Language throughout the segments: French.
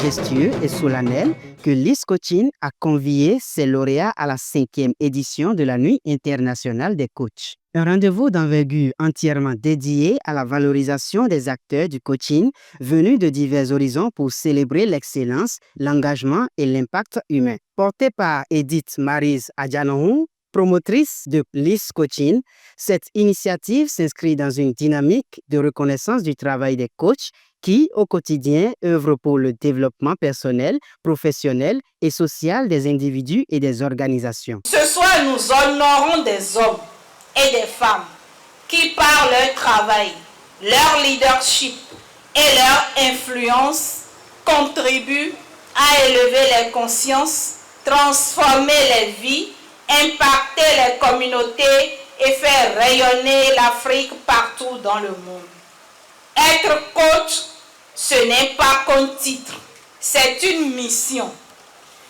majestueux et solennel que Liz Cochin a convié ses lauréats à la 5e édition de la Nuit internationale des coachs. Un rendez-vous d'envergure entièrement dédié à la valorisation des acteurs du coaching venus de divers horizons pour célébrer l'excellence, l'engagement et l'impact humain. Porté par Edith Maryse Adjanoun, promotrice de Liz Cochin, cette initiative s'inscrit dans une dynamique de reconnaissance du travail des coachs qui, au quotidien, œuvrent pour le développement personnel, professionnel et social des individus et des organisations. Ce soir, nous honorons des hommes et des femmes qui, par leur travail, leur leadership et leur influence, contribuent à élever les consciences, transformer les vies, impacter les communautés et faire rayonner l'Afrique partout dans le monde. Être coach, ce n'est pas qu'un titre, c'est une mission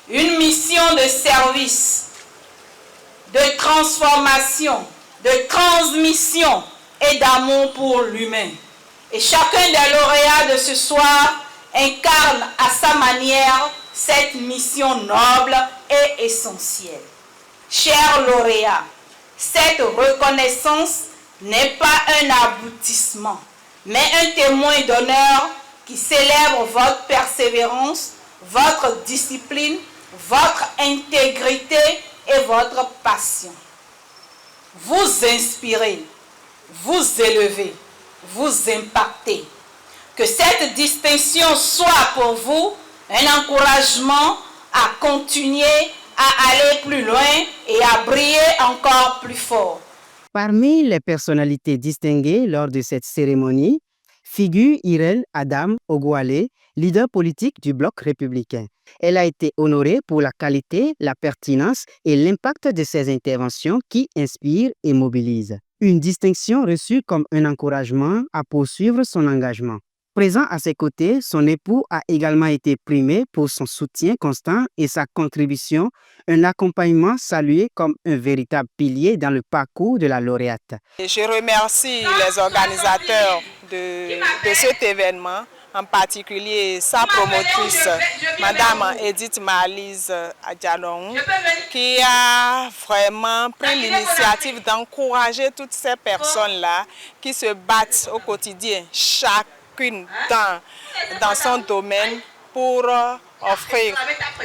de service, de transformation, de transmission et d'amour pour l'humain. Et chacun des lauréats de ce soir incarne à sa manière cette mission noble et essentielle. Chers lauréats, cette reconnaissance n'est pas un aboutissement, mais un témoin d'honneur qui célèbre votre persévérance, votre discipline, votre intégrité et votre passion. Vous inspirez, vous élevez, vous impactez. Que cette distinction soit pour vous un encouragement à continuer à aller plus loin et à briller encore plus fort. Parmi les personnalités distinguées lors de cette cérémonie, figure Irène Adam Ogwale, leader politique du Bloc républicain. Elle a été honorée pour la qualité, la pertinence et l'impact de ses interventions qui inspirent et mobilisent. Une distinction reçue comme un encouragement à poursuivre son engagement. Présent à ses côtés, son époux a également été primé pour son soutien constant et sa contribution, un accompagnement salué comme un véritable pilier dans le parcours de la lauréate. Je remercie les organisateurs de cet événement, en particulier sa promotrice, Madame Edith Maryse Adjanoun, qui a vraiment pris l'initiative d'encourager toutes ces personnes-là qui se battent au quotidien, chacune dans son domaine, pour offrir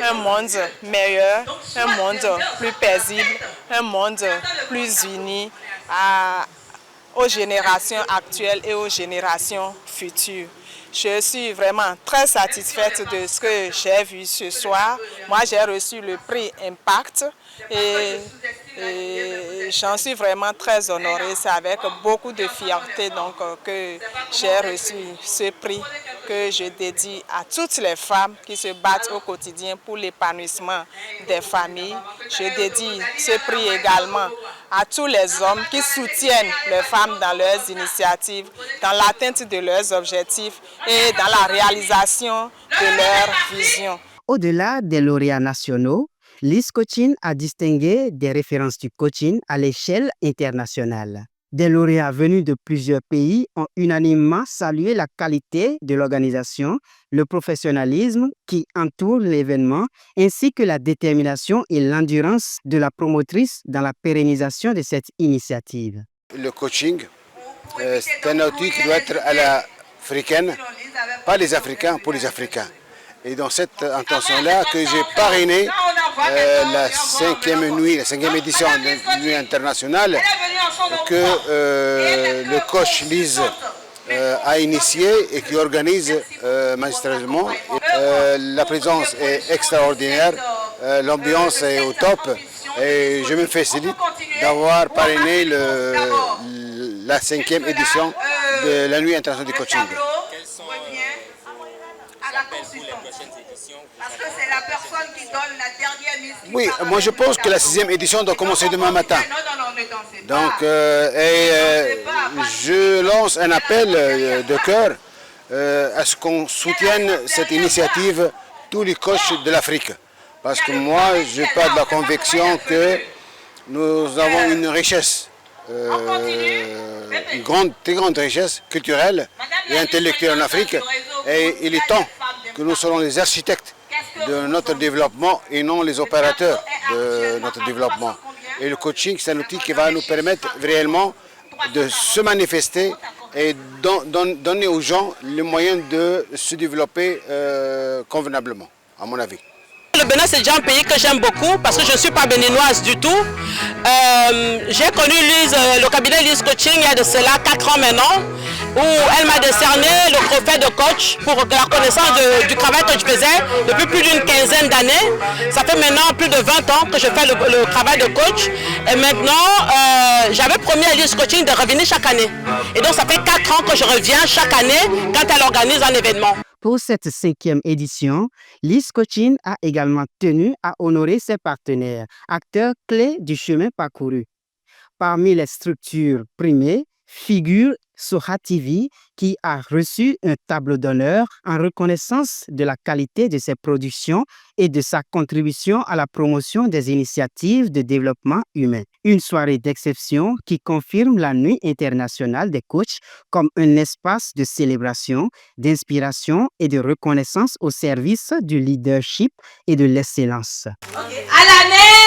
un monde meilleur, un monde plus paisible, un monde plus uni aux générations actuelles et aux générations futures. Je suis vraiment très satisfaite de ce que j'ai vu ce soir. Moi, j'ai reçu le prix Impact et j'en suis vraiment très honorée. C'est avec beaucoup de fierté donc, que j'ai reçu ce prix que je dédie à toutes les femmes qui se battent au quotidien pour l'épanouissement des familles. Je dédie ce prix également à tous les hommes qui soutiennent les femmes dans leurs initiatives, dans l'atteinte de leurs objectifs et dans la réalisation de leurs visions. Au-delà des lauréats nationaux, Liz Cochin a distingué des références du coaching à l'échelle internationale. Des lauréats venus de plusieurs pays ont unanimement salué la qualité de l'organisation, le professionnalisme qui entoure l'événement, ainsi que la détermination et l'endurance de la promotrice dans la pérennisation de cette initiative. Le coaching, c'est un outil qui doit être à l'africaine, pas les Africains, pour les Africains. Et dans cette intention-là que j'ai parrainé la 5e édition de la Nuit internationale que le coach Liz a initié et qui organise magistralement. La présence est extraordinaire, l'ambiance est au top et je me félicite d'avoir parrainé la 5e édition de la Nuit internationale du coaching. Parce que c'est la personne qui donne la dernière mise. Oui, moi je pense que la 6e édition doit commencer demain matin. Donc, je lance un appel de cœur à ce qu'on soutienne cette initiative, tous les coachs de l'Afrique. Parce que moi, je parle de la conviction que nous avons une richesse, une très grande richesse culturelle et intellectuelle en Afrique. Et il est temps que nous serons les architectes de notre développement et non les opérateurs de notre développement. Et le coaching, c'est un outil qui va nous permettre réellement de se manifester et donner aux gens les moyens de se développer convenablement, à mon avis. Le Bénin, c'est déjà un pays que j'aime beaucoup parce que je ne suis pas béninoise du tout. J'ai connu Lise, le cabinet Lise Coaching il y a de cela 4 ans maintenant, où elle m'a décerné le trophée de coach pour la reconnaissance du travail que je faisais depuis plus d'une quinzaine d'années. Ça fait maintenant plus de 20 ans que je fais le travail de coach. Et maintenant, j'avais promis à Lise Coaching de revenir chaque année. Et donc ça fait 4 ans que je reviens chaque année quand elle organise un événement. Pour cette 5e édition, Lise Coaching a également tenu à honorer ses partenaires, acteurs clés du chemin parcouru. Parmi les structures primées figure Soha TV qui a reçu un tableau d'honneur en reconnaissance de la qualité de ses productions et de sa contribution à la promotion des initiatives de développement humain. Une soirée d'exception qui confirme la Nuit internationale des coachs comme un espace de célébration, d'inspiration et de reconnaissance au service du leadership et de l'excellence. À l'année